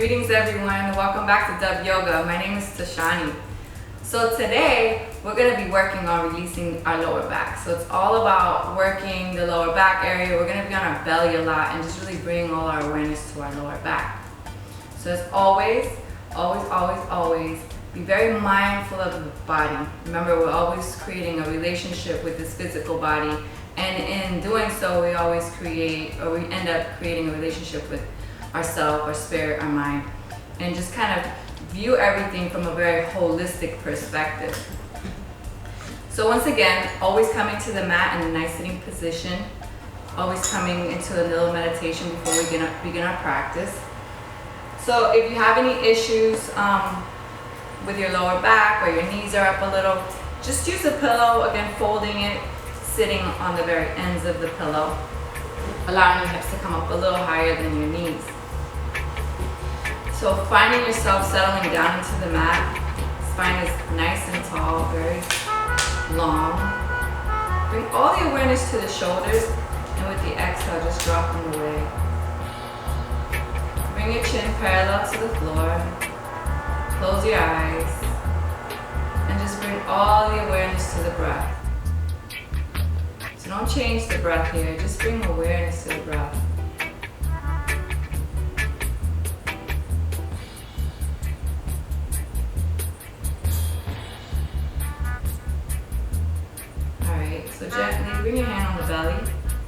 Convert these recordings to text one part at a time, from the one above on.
Greetings everyone and welcome back to Dub Yoga. My name is Tashani. So today we're going to be working on releasing our lower back. So it's all about working the lower back area. We're going to be on our belly a lot and just really bring all our awareness to our lower back. So as always, always be very mindful of the body. Remember, we're always creating a relationship with this physical body, and in doing so we always end up creating a relationship with ourself, our spirit, our mind, and just kind of view everything from a very holistic perspective. So once again, always coming to the mat in a nice sitting position, always coming into a little meditation before we begin our practice. So if you have any issues with your lower back or your knees are up a little, just use a pillow, again folding it, sitting on the very ends of the pillow, allowing your hips to come up a little higher than your knees. So finding yourself settling down into the mat, spine is nice and tall, very long. Bring all the awareness to the shoulders, and with the exhale, just drop them away. Bring your chin parallel to the floor. Close your eyes, and just bring all the awareness to the breath. So don't change the breath here, just bring awareness to the breath. So gently bring your hand on the belly.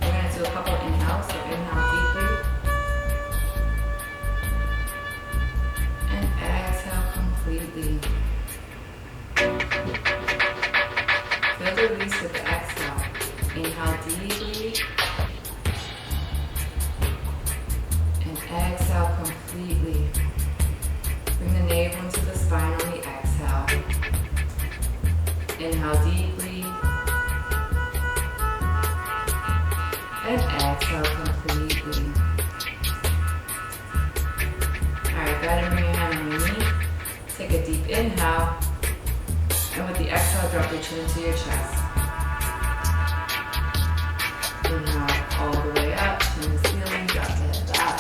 We're going to do a couple inhales. So inhale deeply. And exhale completely. Feel the release with the exhale. Inhale deeply. And exhale completely. Bring the navel into the spine on the exhale. Inhale deeply. And exhale completely. Alright, go ahead and bring your hand on your knee. Take a deep inhale. And with the exhale, drop your chin into your chest. Inhale all the way up, chin to the ceiling, drop the head back.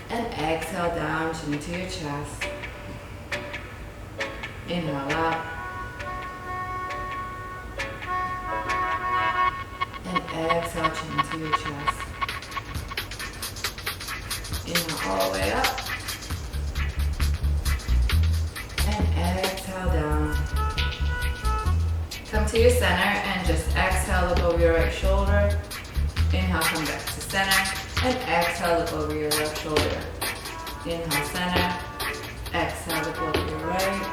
And exhale down, chin into your chest. Inhale up. Exhale, chin into your chest. Inhale all the way up. And exhale down. Come to your center and just exhale, look over your right shoulder. Inhale, come back to center. And exhale, look over your left shoulder. Inhale, center. Exhale, look over your right.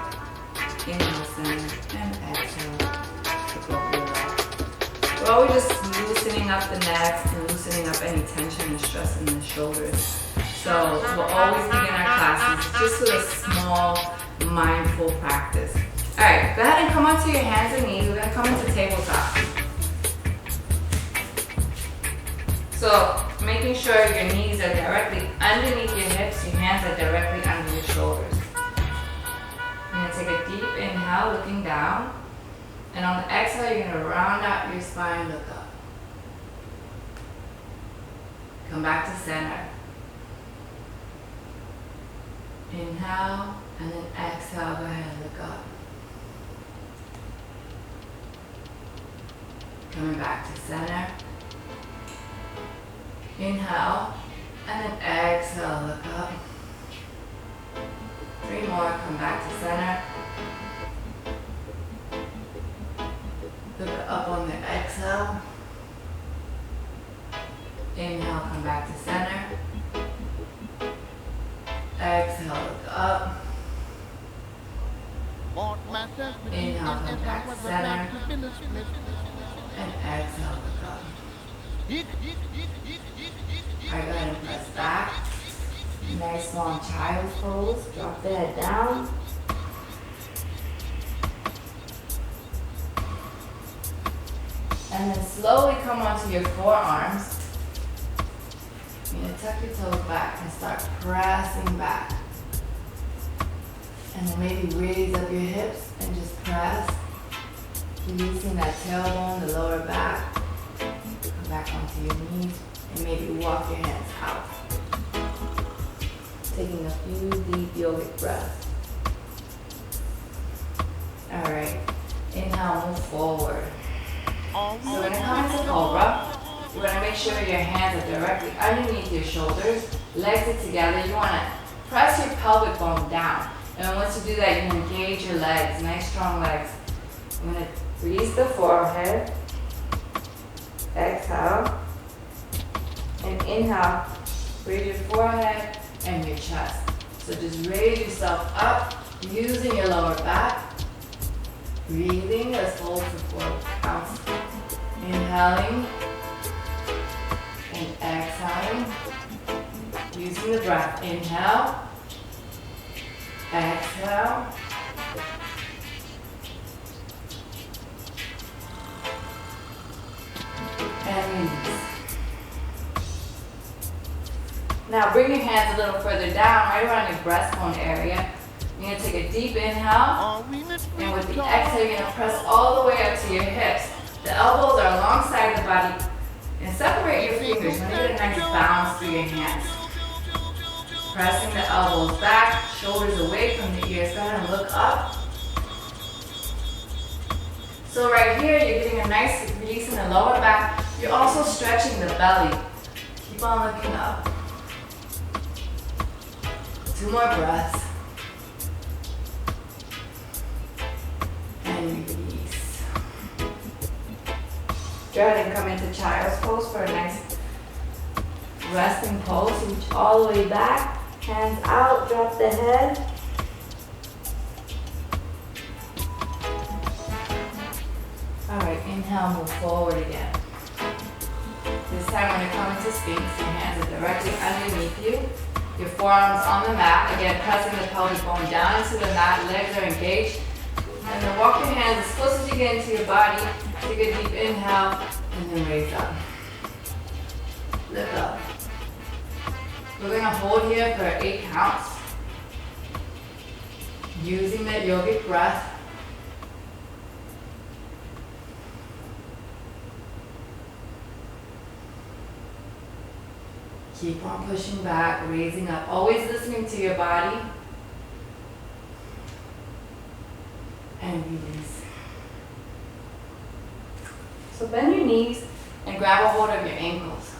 Inhale, center. And exhale, look over your left. We're always just loosening up the neck and loosening up any tension and stress in the shoulders. So we'll always begin our classes just with a small, mindful practice. Alright, go ahead and come onto your hands and knees. We're going to come into tabletop. So making sure your knees are directly underneath your hips, your hands are directly under your shoulders. You're going to take a deep inhale, looking down. And on the exhale, you're going to round out your spine, look up. Come back to center. Inhale, and then exhale, go ahead and look up. Coming back to center. Inhale, and then exhale, look up. 3 more, come back to center. Look up on the exhale. Inhale, come back to center. Exhale, look up. Inhale, come back to center. And exhale, look up. Alright, go ahead and press back. Nice long child's pose. Drop the head down. And then slowly come onto your forearms. You're going to tuck your toes back and start pressing back. And then maybe raise up your hips and just press. Releasing that tailbone, the lower back. Come back onto your knees and maybe walk your hands out. taking a few deep yogic breaths. All right, inhale, move forward. So when it comes to Cobra, you want to make sure your hands are directly underneath your shoulders, legs are together. You want to press your pelvic bone down. And once you do that, you engage your legs, nice strong legs. I'm going to release the forehead. Exhale. And inhale, raise your forehead and your chest. So just raise yourself up, using your lower back. Breathing, let's hold for 4 counts. Inhaling and exhaling. Using the breath. Inhale, exhale. And release. Now bring your hands a little further down, right around your breastbone area. You're going to take a deep inhale, and with the exhale, you're going to press all the way up to your hips. The elbows are alongside the body, and separate your fingers. You want to get a nice bounce through your hands. Pressing the elbows back, shoulders away from the ears. Go ahead and look up. So right here, you're getting a nice release in the lower back. You're also stretching the belly. Keep on looking up. 2 more breaths. And release. Go ahead and come into child's pose for a nice resting pose. Reach all the way back. Hands out, drop the head. All right, inhale, move forward again. This time when you come into Sphinx, your hands are directly underneath you. Your forearms on the mat. Again, pressing the pelvic bone down into the mat. Legs are engaged. And then walk your hands as close as you get into your body. Take a deep inhale and then raise up. Lift up. We're going to hold here for 8 counts. Using that yogic breath. Keep on pushing back, raising up. Always listening to your body. And release. So bend your knees and grab a hold of your ankles.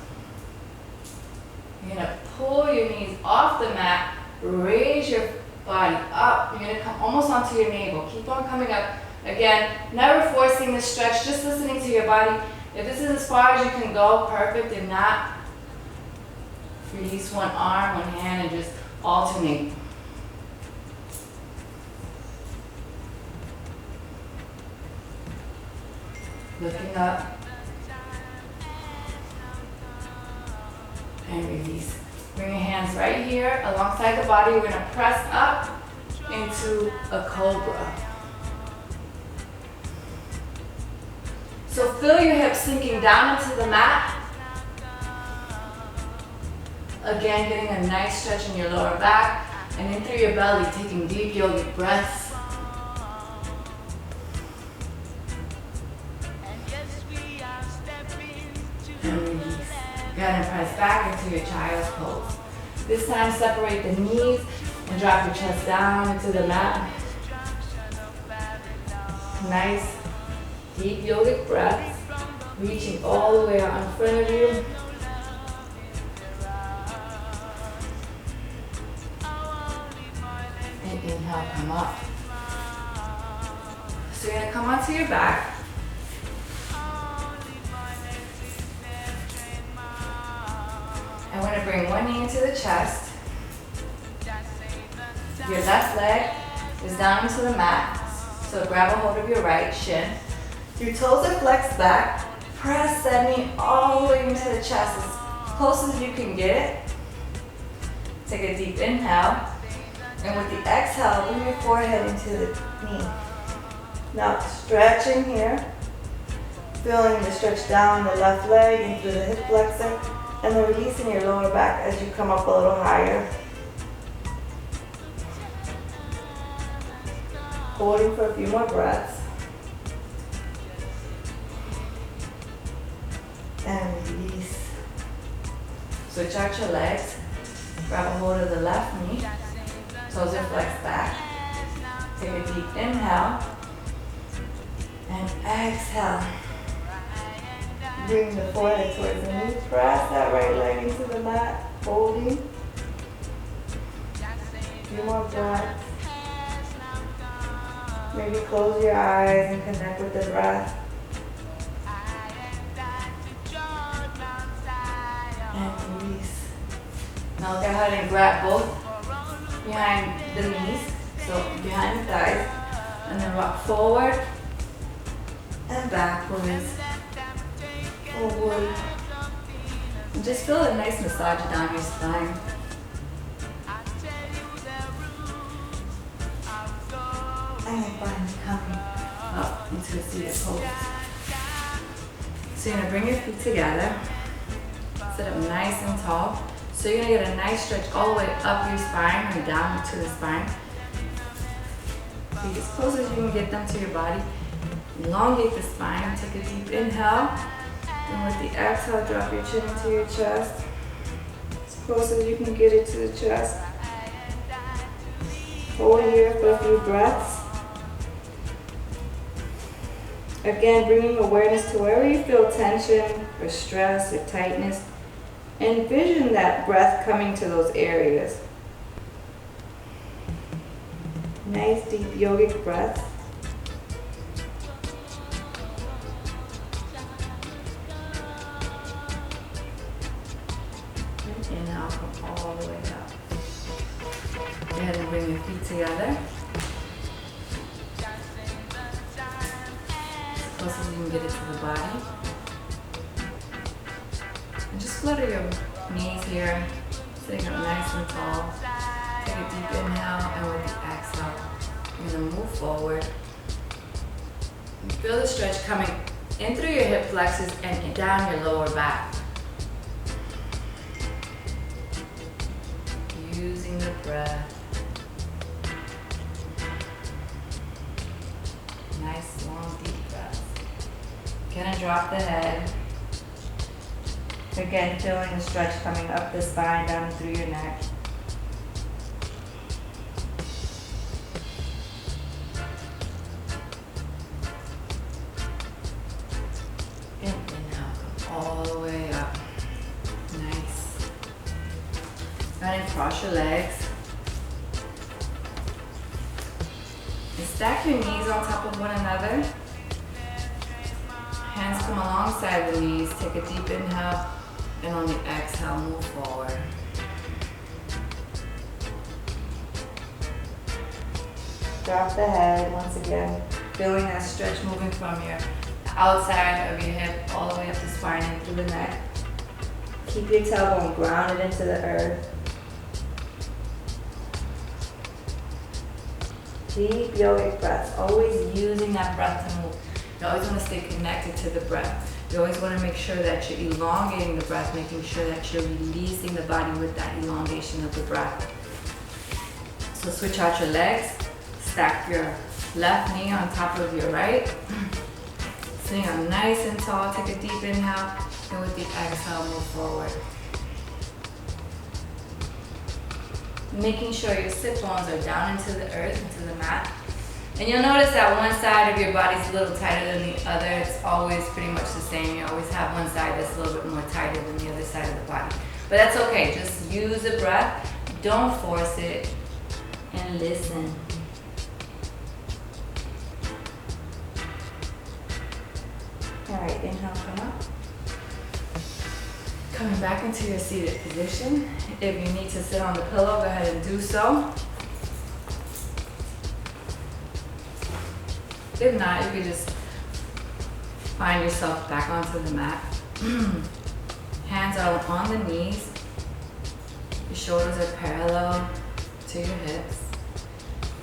You're going to pull your knees off the mat, raise your body up. You're going to come almost onto your navel. Keep on coming up. Again, never forcing the stretch, just listening to your body. If this is as far as you can go, perfect. If not, release one arm, one hand, and just alternate. Looking up. And release. Bring your hands right here alongside the body. We're going to press up into a cobra. So feel your hips sinking down into the mat. Again, getting a nice stretch in your lower back and in through your belly, taking deep yogic breaths. And release. Go ahead and press back into your child's pose. This time, separate the knees and drop your chest down into the mat. Nice, deep yogic breaths, reaching all the way out in front of you. And inhale, come up. So you're going to come onto your back. I'm going to bring one knee into the chest. Your left leg is down into the mat. So grab a hold of your right shin. Your toes are flexed back. Press that knee all the way into the chest as close as you can get it. Take a deep inhale. And with the exhale, bring your forehead into the knee. Now stretching here. Feeling the stretch down the left leg into the hip flexor. And then releasing your lower back as you come up a little higher. Holding for a few more breaths. And release. Switch out your legs. Grab a hold of the left knee. Toes are flexed back. Take a deep inhale. And exhale. Bring the forehead towards the knee. Press that right leg into the mat. Holding. A few more breaths. Maybe close your eyes and connect with the breath. And release. Now go ahead and grab both behind the knees, so behind the thighs, and then rock forward and backwards, forward. And just feel a nice massage down your spine. And then finally coming up into a seated pose. So you're gonna bring your feet together, sit up nice and tall. So you're gonna get a nice stretch all the way up your spine and down to the spine. Feet as close as you can get them to your body. Elongate the spine, take a deep inhale. And with the exhale, drop your chin into your chest. As close as you can get it to the chest. Hold here for a few breaths. Again, bringing awareness to wherever you feel tension or stress or tightness. Envision that breath coming to those areas. Nice deep yogic breath. And inhale, come all the way up. Go ahead and bring your feet together. As close as you can get it to the body. And just flutter your knees here, sitting up nice and tall. Take a deep inhale, and with the exhale, you're gonna move forward. And feel the stretch coming in through your hip flexors and down your lower back. Using the breath. Nice, long, deep breaths. Gonna drop the head. Again, feeling the stretch coming up the spine, down through your neck. And inhale, come all the way up. Nice. Go ahead and cross your legs. And stack your knees on top of one another. Hands come alongside the knees. Take a deep inhale. And on the exhale, move forward. Drop the head once again. Feeling that stretch moving from your outside of your hip all the way up the spine and through the neck. Keep your tailbone grounded into the earth. Deep yogic breaths. Always using that breath to move. You always want to stay connected to the breath. You always want to make sure that you're elongating the breath, making sure that you're releasing the body with that elongation of the breath. So switch out your legs, stack your left knee on top of your right. Sitting up nice and tall, take a deep inhale, and with the exhale, move forward. Making sure your sit bones are down into the earth, into the mat. And you'll notice that one side of your body's a little tighter than the other. It's always pretty much the same. You always have one side that's a little bit more tighter than the other side of the body. But that's okay. Just use the breath. Don't force it. And listen. All right, inhale, come up. Coming back into your seated position. If you need to sit on the pillow, go ahead and do so. If not, you can just find yourself back onto the mat. Hands are on the knees. Your shoulders are parallel to your hips.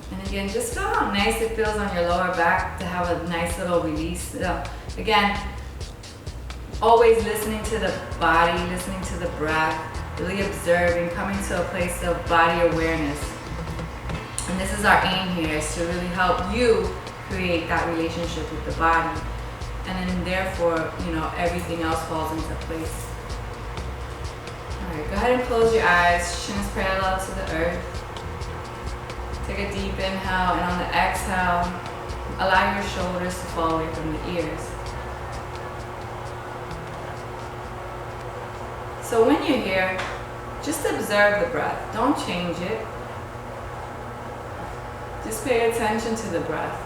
And again, just feel how nice it feels on your lower back to have a nice little release. Again, always listening to the body, listening to the breath, really observing, coming to a place of body awareness. And this is our aim here, is to really help you create that relationship with the body, and then therefore, everything else falls into place. Alright, go ahead and close your eyes. Chin is parallel to the earth. Take a deep inhale, and on the exhale, allow your shoulders to fall away from the ears. So when you're here, just observe the breath. Don't change it. Just pay attention to the breath.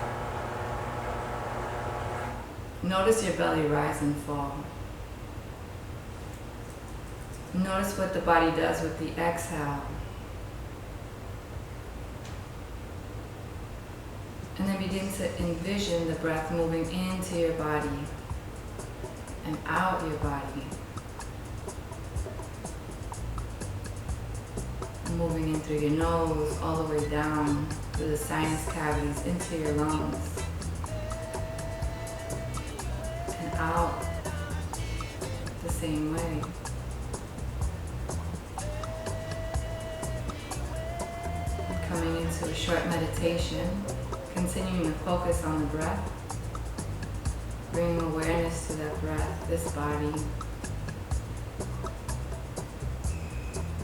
Notice your belly rise and fall. Notice what the body does with the exhale. And then begin to envision the breath moving into your body and out your body. Moving in through your nose, all the way down through the sinus cavities into your lungs. And out the same way. Coming into a short meditation, continuing to focus on the breath, bringing awareness to that breath, this body,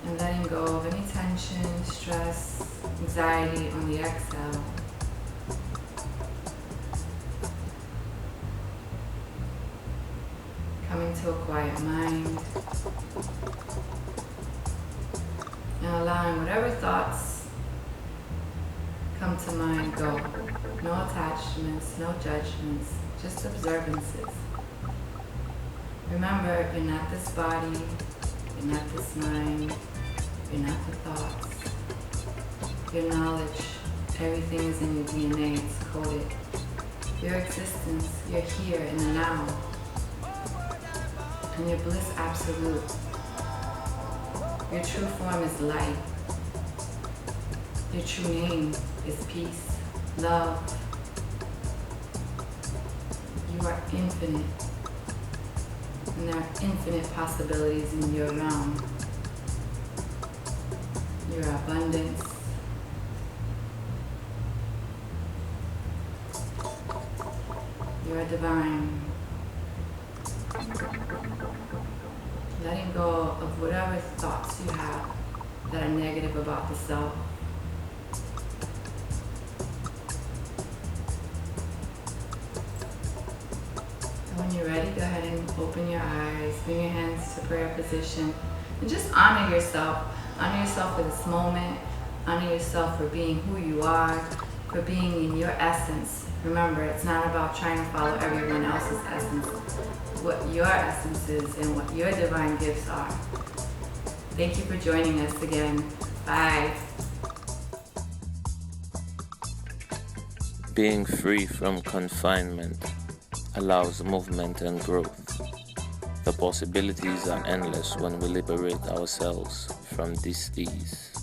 and letting go of any tension, stress, anxiety on the exhale. Coming to a quiet mind, and allowing whatever thoughts come to mind go. No attachments, no judgments, just observances. Remember, you're not this body, you're not this mind, you're not the thoughts. Your knowledge, everything is in your DNA, it's coded. Your existence, you're here in the now. And your bliss absolute. Your true form is light. Your true name is peace, love. You are infinite. And there are infinite possibilities in your realm. Your abundance. You are divine. Letting go of whatever thoughts you have that are negative about the self. When you're ready, go ahead and open your eyes, bring your hands to prayer position, and just honor yourself. Honor yourself for this moment. Honor yourself for being who you are, for being in your essence. Remember, it's not about trying to follow everyone else's essence. What your essence is and what your divine gifts are. Thank you for joining us again. Bye. Being free from confinement allows movement and growth. The possibilities are endless when we liberate ourselves from disease.